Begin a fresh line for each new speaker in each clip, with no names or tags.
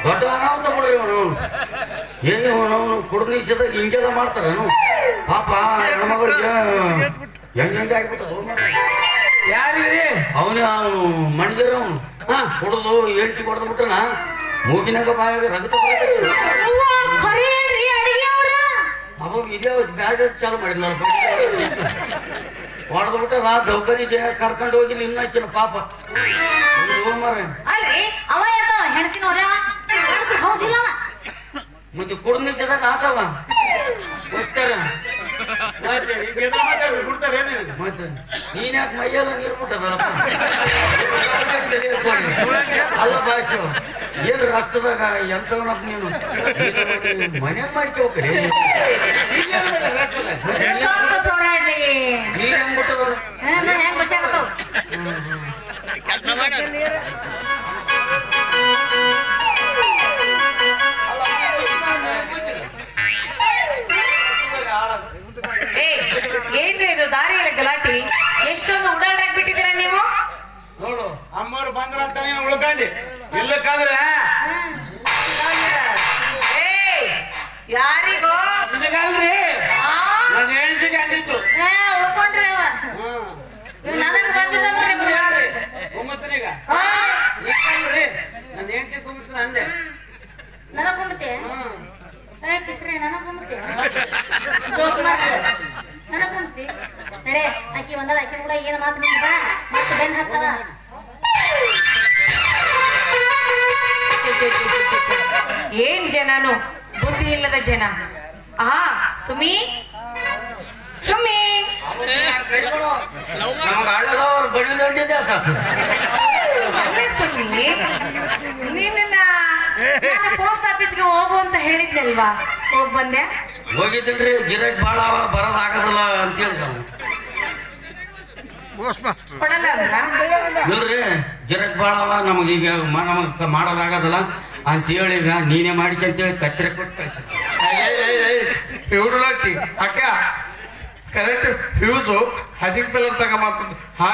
ದೊಡ್ಡ ಅನಾಹುತ ಬಿಡ್ರಿ ಅವನು. ಏನು ಅವನು ಕುಡಿದ ನಿಷೇಧಾಗ ಹಿಂಗೆಲ್ಲ ಮಾಡ್ತಾರೇನು ಪಾಪ ಹೆಣ್ಮಗಳಿಗೆ ಹೆಂಗೆ ಆಗ್ಬಿಟ್ಟು
ಯಾರಿಗ್ರಿ
ಅವನೇ ಅವನು ಮಣಿಗೆರ ಅವನು ಕುಡಿದು ಎಂಟಿ ಹೊಡೆದು ಬಿಟ್ಟನ ಮೂಗಿನಾಗ ಬಾಯಾಗ ರಗತ ಅವಾಗ ಇದೇ ಬ್ಯಾಗ್ ಚಾಲು ಮಾಡಿದ್ನ ಹೊಡೆದು ಬಿಟ್ಟ ನಾ ದೌಕರಿಗೆ ಕರ್ಕೊಂಡು ಹೋಗಿ ನಿನ್ನಾಕಿನ ಪಾಪ ಮತ್ತೆ ಕುಡಿದ ನಿಷೇಧಾಗ ಆತವ ಗೊತ್ತಾರ ಮತ್ತೆ ನೀನ್ ಯಾಕೆ ಮೈಯೆಲ್ಲ ನೀರು ಬಿಟ್ಟದಲ್ಲಪ್ಪ ಅಲ್ಲ ಭಾಷೆ ಏನು ರಸ್ತದಾಗ ಎಂತವನಪ್ಪ ನೀನು ಮನೆ ಮಾಡ್ಕೊ ಕಡೆ ನೀರ್ ಹೆಂಗ್ ಬಿಟ್ಟದಲ್ಲ
ಏನ್ರಿ ಇದು ದಾರಿಯಲ್ಲಿ ಗಲಾಟಿ ಎಷ್ಟೊಂದು ಉಡಾಡಾಕ್ಬಿಟ್ಟಿದ್ದೀರಾ ನೀವು
ನೋಡು ಅಮ್ಮವ್ರು ಬಂದ್ರ ಅಂತ ನೀನು ಉಳ್ಕೊಂಡಿ ಇಲ್ಲಕ್ಕಾದ್ರೆ
ಯಾರಿಗೋ
ನಿನಗಲ್ರಿ ನಾನು ಹೆಣ್ಸಿಗೆ ಅಂದಿತ್ತು
ಉಳ್ಕೊಂಡ್ರಿ ನನಗ್ ಬಂದಿದ್ದಂದ್ರಿ
ಕುಮ್ಮತ್ತನೀಗ ನಾನು ಹೆಣ್ಸಿ ಕುಮ್ಮತ್ತನ ಅಂದೆ
ನನಗ್ ಬಂಬತ್ತೆ ಪಿಸ್ರೆ ನನಗ್ ಬಂಬತ್ತೆ ನನಗ್ ಬಂಬತ್ತೆ ಸರಿ ಆಕಿ ಒಂದಲ್ಲ ಆಕಿ ಕೂಡ ಏನು ಮಾತು ನಿಂತ ಮತ್ತೆ ಬೆನ್ ಹಾಕ್ತಾವ ಏನ್ ಜನನು ಬುದ್ಧಿ ಇಲ್ಲದ ಜನ ಸುಮಿ ಸುಮಿ
ಬಡಿದೊಡ್ಡಿದ್ದೆ ಸಾಕು
ಸುಮಿ ನಿನ್ನ ಪೋಸ್ಟ್ ಆಫೀಸ್ಗೆ ಹೋಗು ಅಂತ ಹೇಳಿದ್ನಲ್ವಾ ಹೋಗ್ ಬಂದೆ
ಹೋಗಿದ್ದಲ್ರಿ ಗಿರಾಕ್ ಬಾಳ ಬರೋದಾಗದಲ್ಲ ಅಂತ ಹೇಳ್ತಾವ
ಕೊಡಲ್ಲ
ಇಲ್ರಿ ಗಿರಾಕ್ ಬಾಳ ನಮಗೀಗ ನಮಗ್ ಮಾಡೋದಾಗದಲ್ಲ ಅಂತೇಳಿ ಈಗ ನೀನೇ ಮಾಡಿಕೆ ಅಂತೇಳಿ ಕತ್ತರಿ ಕೊಟ್ಟು ಕಳ್ಸಿ
ಇವ್ರುಲಟ್ಟಿ ಅಕ್ಕ ಕರೆಕ್ಟ್ ಫ್ಯೂಸು ಹದಿಕ್ ಬೆಲ್ಲ ತಗೊಂಬಂತ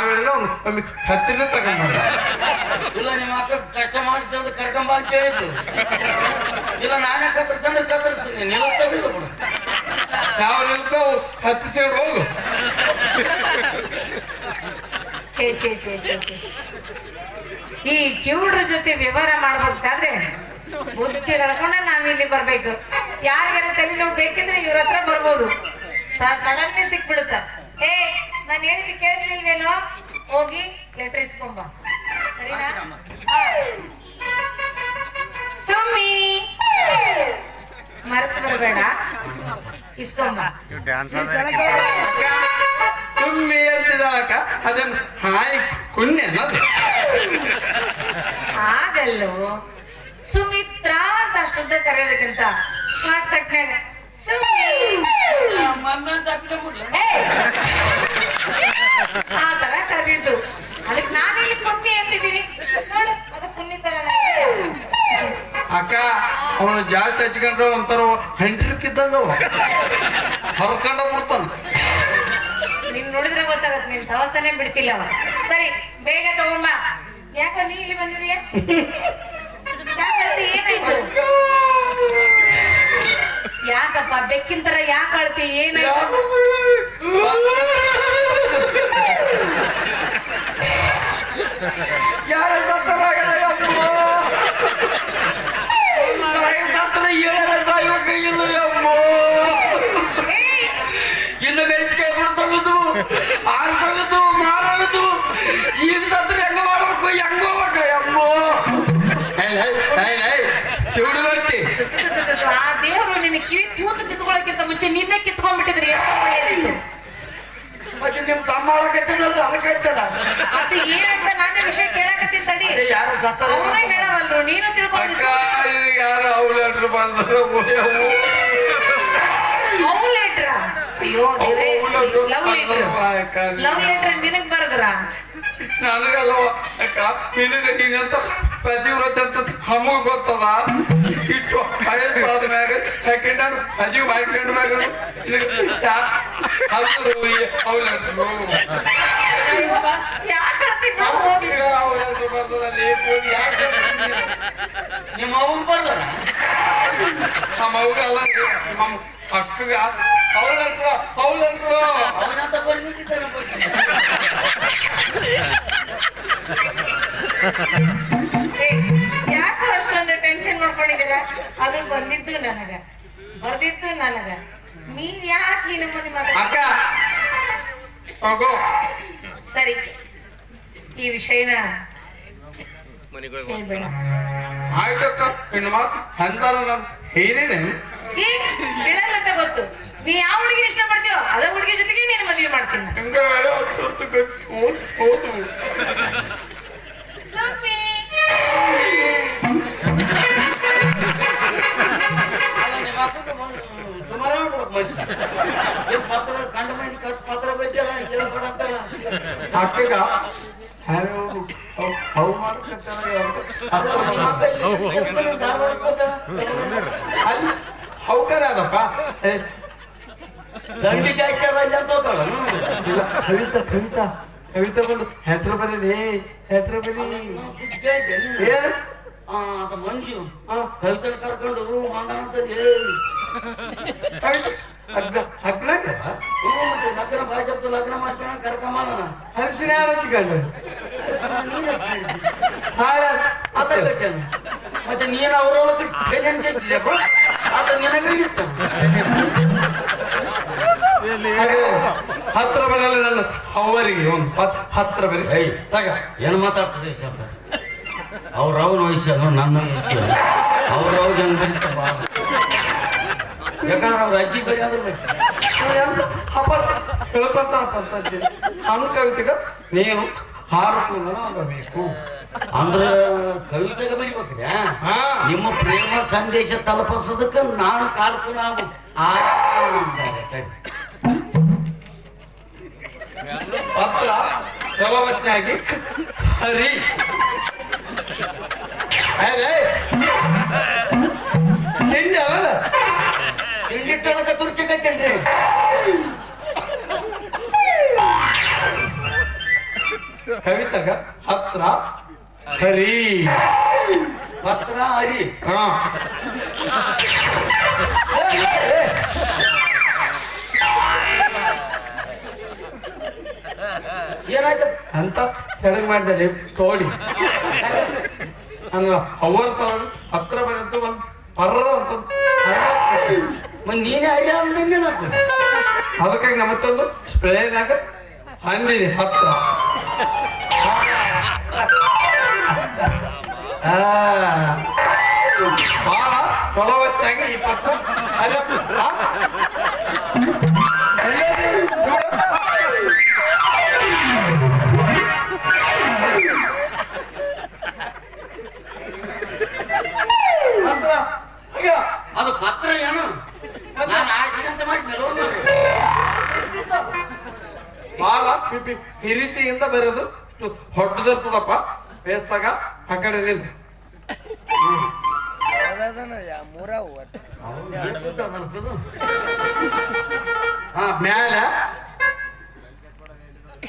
ಹೇಳಿದ್ರೆ ಅವ್ನು ಹತ್ತಿರ ತಗೊಂಬಂದ
ಇಲ್ಲ ನಿಮ್ಮ ಅಕ್ಕ ಕಷ್ಟ ಮಾಡಿಸೋದು ಕರ್ಕೊಂಬ ಅಂತ ಹೇಳಿದ್ದು ಇಲ್ಲ ನಾನೇ ಕತ್ತರಿಸಂದ್ರೆ ಕತ್ತರಿಸ್ತೀನಿ ನಿಲ್ಲುತ್ತದಿಲ್ಲ ಬಿಡು
ಯಾವ ನಿಲ್ತಾವು ಹತ್ತು ಸೈಡ್ ಹೋಗು
ಛೇ ಛೇ ಛೇ ಛೇ ಛೇ ಈ ಕಿವುಡ್ರ ಜೊತೆ ವ್ಯವಹಾರ ಮಾಡ್ಬೇಕಾದ್ರೆ ಬುದ್ಧಿ ಕಳ್ಕೊಂಡ ನಾವಿಲ್ಲಿ ಬರ್ಬೇಕು ಯಾರಿಗಾರ ತಲೆನೋವು ಬೇಕಿದ್ರೆ ಇವ್ರ ಹತ್ರ ಬರ್ಬೋದು ಸಡನ್ಲಿ ಸಿಕ್ಬಿಡುತ್ತ ನಾನು ಹೇಳಿದ್ದು ಕೇಳಿಸ್ಲಿಲ್ವೇನೋ ಹೋಗಿ ಲೆಟರ್ ಇಸ್ಕೊಂಬ ಸರಿನಾ ಸುಮ್ಮಿ ಮರೆತು ಬರಬೇಡ ಇಸ್ಕೊಂಬ
ತುಮ್ಮಿ ಅಂತಿದಾಗ ಅದನ್ನು ಹಾಯ್ ಕುಣ್ಣೆ ಅನ್ನೋದು
ಆಗಲ್ಲೋ ಸುಮಿತ್ರಾ ಅಂತ ಅಷ್ಟೊಂದ ಕರೆಯೋದಕ್ಕಿಂತ ಶಾರ್ಟ್ ಕಟ್ನಾಗ ಆ ತರ ಕರೆದಿದ್ದು ಅದಕ್ಕೆ ನಾನಿಲ್ಲಿ ಮಮ್ಮಿ ಅಂತಿದ್ದೀನಿ ನೋಡು ಅದು ಕುನ್ನಿ ತರ
ಅಕ್ಕ ಅವನು ಜಾಸ್ತಿ ಹಚ್ಕೊಂಡ್ರೆ ಒಂಥರ ಹಂಟ್ರಿಕ್ಕಿದ್ದಂಗ ಹೊರ್ಕೊಂಡ ಬಿಡ್ತಾನ
ನೀನ್ ನೋಡಿದ್ರೆ ಗೊತ್ತಾಗತ್ತೆ ನೀನ್ ಸವಸ್ತಾನೆ ಬಿಡ್ತಿಲ್ಲ ಅವ ಸರಿ ಬೇಗ ತಗೊಂಬ ಯಾಕ ನೀ ಇಲ್ಲಿ ಬಂದಿದೀಯ ಏನಾಯ್ತು ಯಾಕಪ್ಪ ಬೆಕ್ಕಿನ ತರ ಯಾಕೆ ಅಳ್ತಿ ಏನಾಯ್ತು
ಯಾರ ಸತ್ತರ ಏಳರ ಸಾಯುವ ಕೈಯಿಲ್ಲ ಅಮ್ಮ ಇನ್ನು ಮೆಣಸಿಕಾಯಿ ಬಿಡ್ಸೋದು ಆರಿಸೋದು ಮಾರೋದು ಈಗ ಸತ್ರ ಹೆಂಗ ಮಾಡ್ಬೇಕು ಹೆಂಗ ಹೋಗ್ಬೇಕು ಅಮ್ಮೋ
ಶಿವಡುಗತ್ತಿ
ಆ ದೇವರು ನಿನ್ನ ಕಿವಿ ಕೂತು ಕಿತ್ಕೊಳ್ಳೋಕ್ಕಿಂತ ಮುಂಚೆ ನಿನ್ನೆ ಕಿತ್ಕೊಂಡ್ಬಿಟ್ಟಿದ್ರಿ ಎಷ್ಟು ಒಳ್ಳೆಯದಿತ್ತು
ಮತ್ತೆ ನಿಮ್ ತಮ್ಮ ಒಳಗತ್ತಿನಲ್ಲ ಅದಕ್ಕೈತದ
ಅದು ಏನಂತ ನಾನು ವಿಷಯ ಕೇಳಕತ್ತೀನಿ ತಡಿ
ಯಾರು ಸತ್ತರ
ಅವರೇ ಹೇಳವಲ್ರು ನೀನು ತಿಳ್ಕೊಂಡು
ಯಾರು ಅವ್ರು ಬಂದ್ರು
ಲವ್ ಲೆಟ್ರ ಅಯ್ಯೋ ದೇವ್ರೆ ಲವ್ ಲೆಟ್ರ್ ನಿನಗ್ ಬರದ್ರ
ನನಗಲ್ಲವ ಅಕ್ಕ ನಿನಗ ನೀನಂತ ಪ್ರತಿವ್ರತೆ ಅಂತ ನಮಗ ಗೊತ್ತದ ಇಷ್ಟು ವಯಸ್ಸಾದ ಮ್ಯಾಗ ಸೆಕೆಂಡ್ ಹ್ಯಾಂಡ್ ಅಜೀವ್ ಮಾಡ್ಕೊಂಡ್ ಮ್ಯಾಗ
ಯಾಕೆ
ಬರ್ತದ
ನಿಮ್ಮ ಅವ್ನ್ ಬರ್ದಾರ
ನಮ್ಮ ಅವ್ಗಲ್ಲ ನಮ್ಮ ಅಕ್ಕಗ ಅವಳಂತ್ರ
ಅವನಂತ ಬರೀ ನಿಂತಿದ್ದಾನೆ
ಯಾಕೆ ಅಷ್ಟೊಂದು ಟೆನ್ಷನ್ ಮಾಡ್ಕೊಂಡಿದ್ದೀರ? ಅದು ಬರ್ದಿದ್ದು ನನಗ ನೀವ್ ಯಾಕೆ ಈ ನಮ್ಮನೆ
ಅಕ್ಕ ಹೋಗೋ.
ಸರಿ, ಈ ವಿಷಯನ ಹೇಳ್ಬೇಡ.
ಆಯ್ತಕ್ಕ ಇನ್ನು ಮಾತು ಅಂತಾರ ನಮ್ ಹೇರಿನೇ
ಏ ಹೇಳಲ್ಲ ಗೊತ್ತು. ನೀ ಯಾವ ಹುಡುಗಿ ಇಷ್ಟ ಪಡ್ತೀಯೋ ಅದ ಹುಡುಗಿ ಜೊತೆಗೆ ನೀನು ಮದುವೆ ಮಾಡ್ತೀನಿ.
ಹಿಂಗ ಹೋದು
ಸುಮ್ಮಿ
ಸುಮಾರು ಪತ್ರ ಕಂಡ ಮಂದಿ ಪತ್ರ ಬೈತಲ್ಲ
ಅಕ್ಕಗ ಹೌ ಮಾಡ್ಕತ್ತಾರ ಅಲ್ಲಿ ಹೌಕರ ಅದಪ್ಪ
ಗಂಡಿ ಜಾಸ್ತಿ ಅದ ಅಂತ ಹೋಗ್ತಾಳ
ಇಲ್ಲ ಕವಿತಾ ಬಂದು ಹೆಸರು ಬರೀ ಹೆಸರು ಬರೀ ಏನು
ಅದ ಮಂಜು ಕವಿತನ ಕರ್ಕೊಂಡು ಮಂಗನಂತದ್ದು
ಹಗ್ನಾಗ
ಮತ್ತೆ ಲಗ್ನ ಭಾಷೆ ಲಗ್ನ ಮಾಡ್ತಾನ ಕರ್ಕೊಂಬಂದನ
ಹರ್ಷಿನ ಯಾರು ಹಚ್ಕೊಂಡು
ಅದ ಕಟ್ಟಾನ ಮತ್ತೆ ನೀನು ಅವ್ರೊಳಗೆ ಟೆನ್ಷನ್ ಹೆಚ್ಚಿದೆಪ್ಪ ಅದ ನಿನಗೆ ಇತ್ತ
ಹತ್ರ ಬರಲ್ಲ ನನ್ನ ಅವರಿಗೆ ಒಂದು ಹತ್ರ ಬರೀ
ಏಯ್
ತಗ
ಏನು ಮಾತಾಡ್ತದೆ ಸ್ವಲ್ಪ ಅವ್ರವ್ನ ವಯಸ್ಸನ್ನು ನನ್ನ ವಯಸ್ಸು ಅವ್ರವ್ಗೆ ಹೆಂಗ್ ಬರೀತಪ್ಪ ಯಾಕಂದ್ರೆ ಅವ್ರ ಅಜ್ಜಿ ಬರೀ ಅದ್ರ
ಹಬ್ಬ ಹೇಳ್ಕೊತಾರಪ್ಪ ಅಂತ ಕವಿತೆಗ ನೀನು ಹಾರಕೂಲ ಆಗಬೇಕು
ಅಂದ್ರೆ ಕವಿತೆಗೆ ಬರಿಬೇಕ್ರಿ
ಹಾ
ನಿಮ್ಮ ಪ್ರೇಮ ಸಂದೇಶ ತಲುಪಿಸೋದಕ್ಕೆ ನಾನು ಕಾಲ್ಪುನ ಆಗು
ಪತ್ರ ಜಲವತ್ನಾಗಿ ಹರಿ ತಿಂಡಿ ಅಲ್ಲ
ತಿಂಡಿ ತನಕ ತುರ್ಸಕತ್ತೇನ್ರಿ
ಕವಿತಗ ಹತ್ರ ಹರಿ
ಪತ್ರ ಹರಿ
ಹಾ
ಏನಾಯ್ತು
ಅಂತ ಕೆಳಗೆ ಮಾಡಿದಲ್ಲಿ ತೋಡಿ ಅಂದ್ರೆ ಅವರ ಸಲ ಹತ್ರ ಬರೋದು ಒಂದು ಪರ್ರ ಅಂತ
ಮತ್ತೆ ನೀನೇ ಹರಿ ಅಂದ್ರೆ
ಅದಕ್ಕಾಗಿ ನಮ್ಮ ಮತ್ತೊಂದು ಸ್ಪ್ರೇನಾಗ ಅಂದಿನಿ ಹತ್ರ ಬಹಳ ಫಲವತ್ತಾಗಿ ಈ ಪತ್ರ
ಅದು ಪತ್ರ ಏನು ನಾನು ಆಶೆಗಂತ ಮಾಡಿದ್ನಲ್ಲ
ಬಹಳ ಹಿರಿತಿಯಿಂದ ಬರೋದು ಹೊಟ್ಟದಿರ್ತದಪ್ಪ ಬೇಸ್ತಾಗ ಆ ಕಡೆ ನಿಂತು ಮ್ಯಾಲ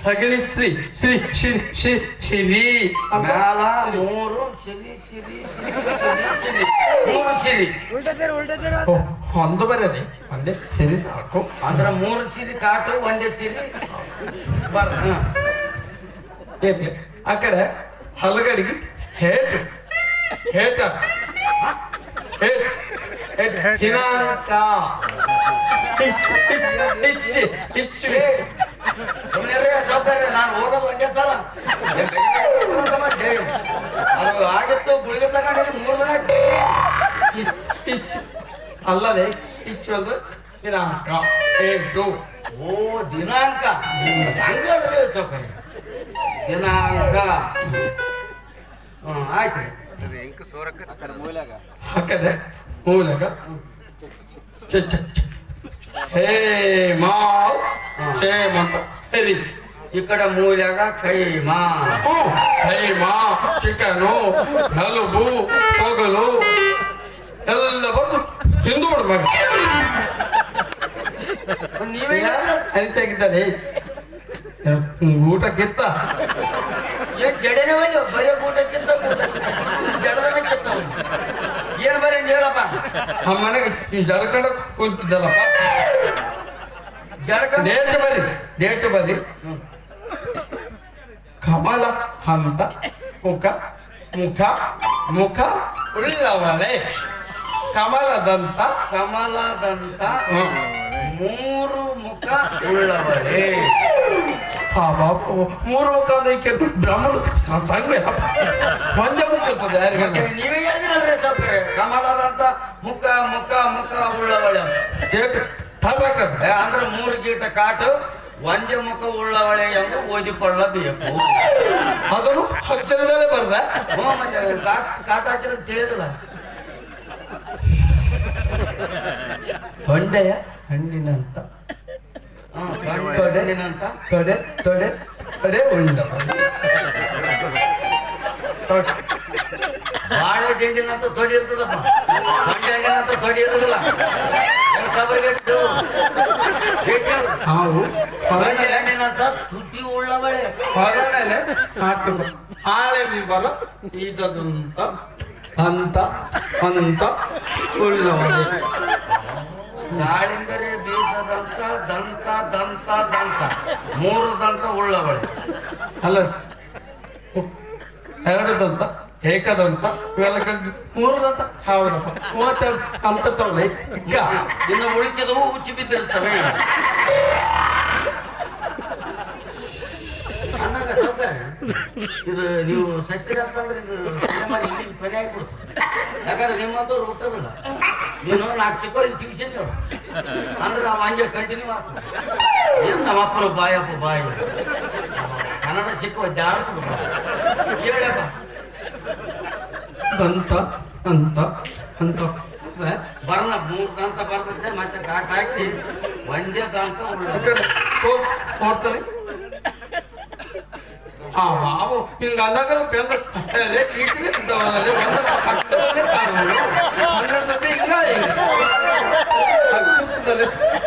ಸಗಣಿ ಶ್ರೀ ಶ್ರೀ ಶ್ರೀ ಶ್ರೀ ಶ್ರೀ
ಮ್ಯಾಲ ಮೂರು ಸಿರಿ ಸಿರಿ ಸಿರಿ ಮೂರು ಸಿರಿ
ಒಂದು ಬರಲಿ ಒಂದೇ ಸಿರಿ ಸಾಕು
ಅಂದ್ರ ಮೂರು ಸಿರಿ ಕಾಟು ಒಂದೇ ಸಿರಿ ಬರ
ಆ ಕಡೆ ಹಲಗಡಿಗೆ ಹೇಟು ಹೇಟ ದಿನಾಂಕ
ಸೌಕರ್ಯ ನಾನು ಹೋಗೋದು ಒಂದೇ ಸಲ ಅದು ಆಗಿತ್ತು ಗುಳಿಗೆ ತಗೊಂಡು 3 ದಿನ
ಅಲ್ಲದೆ ಇಚ್ಚು ಅಂದ್ರೆ ದಿನಾಂಕ ಹೇಟು
ಓ ದಿನಾಂಕ ಹಂಗೆ ಸೌಕರ್ಯ ದಿನಾಂಕ ಆಯ್ತು
ಹಾಕದೆ ಮೂಲಕ ಹೇ ಮಾಲ್ ಸೇಮಂತ ಹೇಳಿ
ಈ ಕಡೆ ಮೂಲ್ಯಾಗ ಕೈಮಾ
ಕೈಮಾ ಚಿಕನು ಹಲುಬು ತೊಗಲು ಎಲ್ಲ ಬಂದು ತಿಂದು ಬಿಡ್ಬೇಕು
ನೀವೇ
ಅನಿಸಾಗಿದ್ದಾರೆ ಊಟಕ್ಕಿತ್ತ
ಏನ್ ಜಡನೆ ಬರೀ ಊಟಕ್ಕಿಂತ ಜಡದಕ್ಕಿಂತ
ಆ ಮನೆಗೆ ಜಡ್ಕೊಂಡ ಕುಂತಿದ್ದಲ್ಲಪ್ಪ.
ಜಡಕ
ಡೇಟ್ ಬರಿ ಕಮಲ ಅಂತ ಮುಖ ಮುಖ ಮುಖ ಉಳ್ಳವಳೆ ಕಮಲದಂತ
ಕಮಲದಂತ 3 ಮುಖ ಉಳ್ಳವಳೆ.
ಮೂರು ಮುಖ ಅದಕ್ಕೆ ಬ್ರಾಹ್ಮಣ ತಂಗೆ ಒಂದೇ ಮುಖ ಇರ್ತದೆ ಯಾರಿಗಾದ್ರೆ
ನೀವೇ ಹೇಳಿದ್ರಲ್ರಿ ಸಾವ್ಕಾರ, ಕಮಲದಂತ ಮುಖ ಮುಖ ಮುಖ ಉಳ್ಳವಳೆ
ಡೇಟ್ ತರ್ಲಕ್ಕ
ಅಂದ್ರೆ 3 ಗೀಟ ಕಾಟು ಒಂದೇ ಮುಖ ಉಳ್ಳವಳೆ ಎಂದು ಓದಿಕೊಳ್ಳಬೇಕು.
ಅದನ್ನು ಅಕ್ಷರದಲ್ಲೇ ಬರ್ದ
ಮತ್ತೆ ಕಾಟ ಹಾಕಿದ್ರೆ ತಿಳಿದಿಲ್ಲ.
ಹೊಂಡೆಯ ಹಣ್ಣಿನಂತ
ತೊಡೆನಂತ
ತೊಡೆ ತೊಡೆ ತೊಡೆ ಉಳ್ಳವಳೆ
ಬಾಳೆ ದಿಂಡಿನಂತ ತೊಡಿ ಇರ್ತದಪ್ಪ, ಬಂಡೆ ಹಣ್ಣಿನಂತ ತೊಡಿ ಇರೋದಿಲ್ಲ.
ಹಾವು
ಬಂಡೆ ಹಣ್ಣಿನಂತ ತುಟಿ ಉಳ್ಳವಳೆ.
ಹೊರಗಡೆ ಹಾಕಿದ ಹಾಳೆ ಬೀಬಲ ಈಜದಂತ ಅಂತ ಅಂತ ಉಳ್ಳವಳೆ
ದಾಳಿಂಬರೆ ಬೀಜದಂತ ದಂತ ದಂತ ದಂತ 3 ದಂತ ಉಳ್ಳವಳೆ.
ಅಲ್ಲ ಎರಡದಂತ ಏಕದಂತ ಇವೆಲ್ಲ 3 ದಂತ ಹೌದಪ್ಪ 32 ಅಂತ ತಗೊಳ್ಳಿ ಈಗ
ಇನ್ನು ಉಳಿಕೆದವು ಉಚ್ಚಿ ಬಿದ್ದಿರ್ತವೆ. ಅಂದಾಗ ಸಾವ್ಕಾರ, ಇದು ನೀವು ಸಚ್ಚಿಡ ಅಂತಂದ್ರೆ ಇದು ನಮ್ಮಲ್ಲಿ ಇಲ್ಲಿ ಕೊನೆ ಆಗ್ಬಿಡ್ತು. ಯಾಕಂದ್ರೆ ನಿಮ್ಮಂತವ್ರು ಹುಟ್ಟೋದಿಲ್ಲ. ನೀನು 4 ಚಿಕ್ಕಳಿ ಟ್ಯೂಷನ್ ಅಂದ್ರೆ ನಾವು ಹಂಗೆ ಕಂಟಿನ್ಯೂ ಆಗ್ತದೆ. ಏನು ನಮ್ಮಪ್ಪನ ಬಾಯಪ್ಪ ಬಾಯಿ ಕನ್ನಡ ಸಿಕ್ಕುವ ಜಾಡ್ತು ಹೇಳಪ್ಪ.
ದಂತ ಅಂತ ಅಂತ
ಬರ್ನ 3 ದಂತ ಬರ್ತದೆ, ಮತ್ತೆ ಕಾಟ ಹಾಕಿ ಒಂದೇ ದಂತ
ನೋಡ್ತಾರೆ ಹಾವು ಹಿಂಗ ಅಂದಾಗ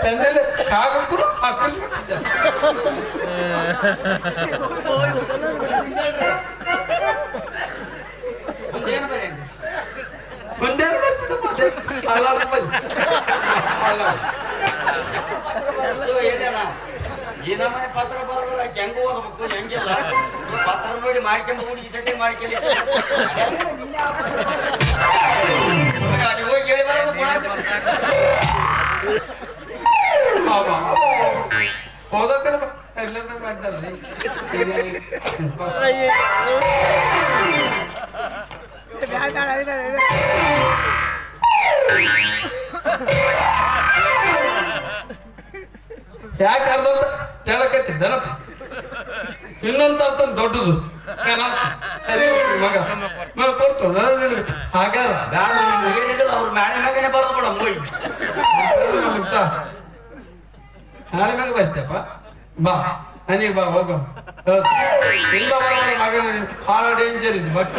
ಪೆನ್ನಲ್ಲಿ ಕಾಗಕ್ಕೂ ಹಾಕಿಸ್ಬಿಟ್ಟಿದ್ದೆ. ಮುಂದೆ
ಈ ನಮ್ಮನೆ ಪತ್ರ ಬರೋದ್ರ ಹೆಂಗ ಓದ್ಬೇಕು ಹೆಂಗಿಲ್ಲ ಪತ್ರ ನೋಡಿ ಮಾಡ್ಕೊಂಡ್ ಹುಡುಗಿ ಸತಿ ಮಾಡ್ಕೊಳ್ಳಿ. ಅಲ್ಲಿ ಹೋಗಿ ಹೇಳಿ ಬರೋದು
ಹೋದಕ್ಕೆ ಎಲ್ಲರೂ ಮಾಡ್ತಾರೆ. ಯಾಕೆ ಅರ್ಧ ಹೇಳಕತ್ತಿದ್ದನಪ್ಪ ಇನ್ನೊಂದು ಅರ್ಥ ದೊಡ್ಡದು ಮಗ ಕೊಡ್ತದ ಹಾಗಾರ
ಏನಿದ್ರು ಅವ್ರ ಮ್ಯಾಳೆ ಮ್ಯಾಗನೆ ಬರೋದು ಬಿಡ ಮೂವಿ
ನಾಳೆ ಮ್ಯಾಗ ಬರ್ತಪ್ಪ ಬಾ ನನಗೆ ಬಾ ಹೋಗ ಇಲ್ಲ ಬರೋಣ ಮಗನ ಭಾಳ ಡೇಂಜರ್ ಇದು ಬಟ್